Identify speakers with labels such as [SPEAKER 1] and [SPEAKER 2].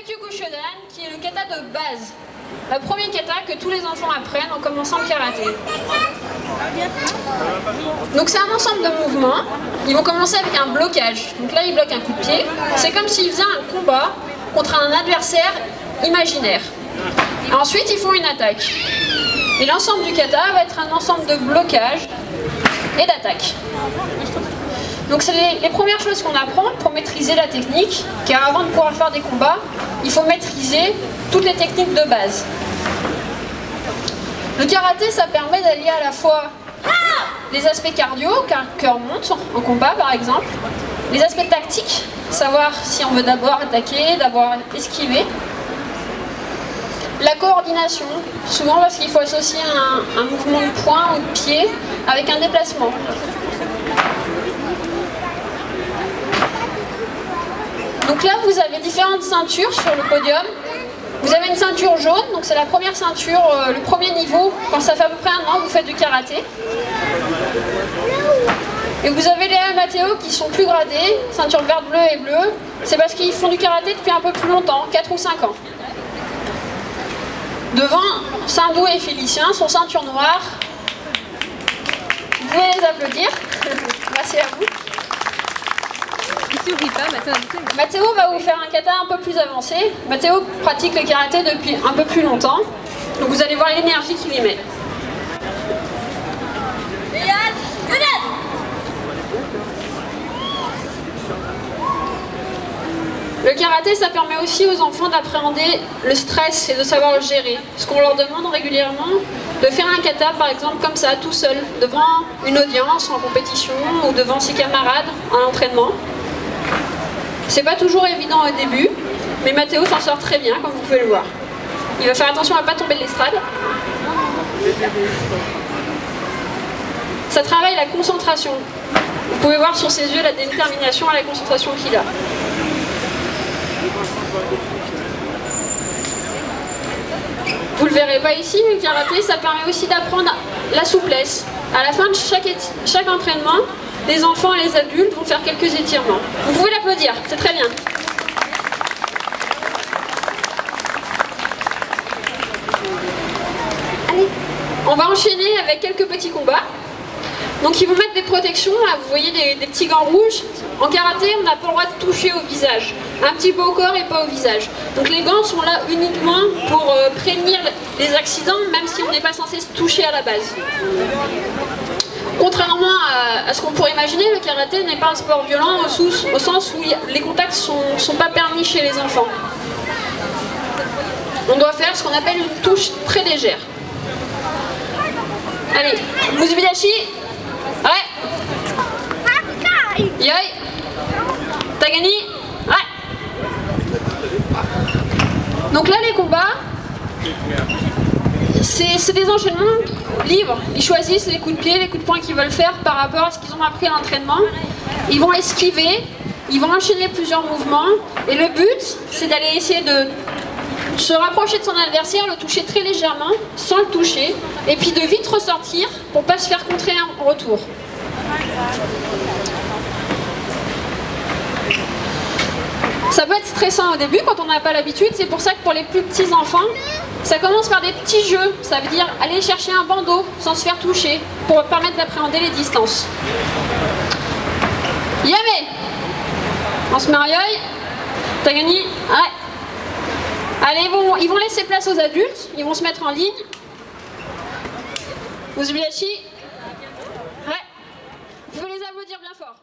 [SPEAKER 1] Kyokushodan, qui est le kata de base. Le premier kata que tous les enfants apprennent en commençant le karaté. Donc c'est un ensemble de mouvements. Ils vont commencer avec un blocage. Donc là, ils bloquent un coup de pied. C'est comme s'ils faisaient un combat contre un adversaire imaginaire. Et ensuite, ils font une attaque. Et l'ensemble du kata va être un ensemble de blocage et d'attaque. Donc c'est les premières choses qu'on apprend pour maîtriser la technique, car avant de pouvoir faire des combats, il faut maîtriser toutes les techniques de base. Le karaté, ça permet d'allier à la fois les aspects cardio, car le cœur monte en combat par exemple, les aspects tactiques, savoir si on veut d'abord attaquer, d'abord esquiver, la coordination, souvent parce qu'il faut associer un mouvement de poing ou de pied avec un déplacement. Donc là, vous avez différentes ceintures sur le podium. Vous avez une ceinture jaune, donc c'est la première ceinture, le premier niveau. Quand ça fait à peu près 1 an, vous faites du karaté. Et vous avez les Amateo qui sont plus gradés, ceinture verte, bleue et bleue. C'est parce qu'ils font du karaté depuis un peu plus longtemps, 4 ou 5 ans. Devant, Sindou et Félicien sont ceinture noire. Vous pouvez les applaudir. Merci à vous. Mathéo va vous faire un kata un peu plus avancé. Mathéo pratique le karaté depuis un peu plus longtemps. Donc vous allez voir l'énergie qu'il y met. Le karaté, ça permet aussi aux enfants d'appréhender le stress et de savoir le gérer. Parce qu'on leur demande régulièrement de faire un kata, par exemple, comme ça, tout seul, devant une audience, en compétition, ou devant ses camarades, en entraînement. C'est pas toujours évident au début, mais Mathéo s'en sort très bien, comme vous pouvez le voir. Il va faire attention à ne pas tomber de l'estrade. Ça travaille la concentration. Vous pouvez voir sur ses yeux la détermination et la concentration qu'il a. Vous le verrez pas ici, mais le karaté, ça permet aussi d'apprendre la souplesse. À la fin de chaque entraînement, les enfants et les adultes vont faire quelques étirements. Vous pouvez l'applaudir, c'est très bien. Allez, on va enchaîner avec quelques petits combats. Donc ils vont mettre des protections, là vous voyez des petits gants rouges. En karaté, on n'a pas le droit de toucher au visage. Un petit peu au corps et pas au visage. Donc les gants sont là uniquement pour prévenir les accidents, même si on n'est pas censé se toucher à la base. Contrairement à ce qu'on pourrait imaginer, le karaté n'est pas un sport violent au sens où les contacts ne sont pas permis chez les enfants. On doit faire ce qu'on appelle une touche très légère. Allez, Musubidashi. Ouais. Yoi. Tagani. Ouais. Donc là, les combats, c'est des enchaînements libres. Ils choisissent les coups de pied, les coups de poing qu'ils veulent faire par rapport à ce qu'ils ont appris à l'entraînement. Ils vont esquiver, ils vont enchaîner plusieurs mouvements. Et le but, c'est d'aller essayer de se rapprocher de son adversaire, le toucher très légèrement, sans le toucher, et puis de vite ressortir pour ne pas se faire contrer en retour. Ça peut être stressant au début quand on n'a pas l'habitude, c'est pour ça que pour les plus petits enfants, ça commence par des petits jeux, ça veut dire aller chercher un bandeau sans se faire toucher, pour permettre d'appréhender les distances. Yame! On se met en yoi. Tagani. Ouais. Allez, ils vont laisser place aux adultes, ils vont se mettre en ligne. Musubidashi. Ouais. Vous pouvez les applaudir bien fort.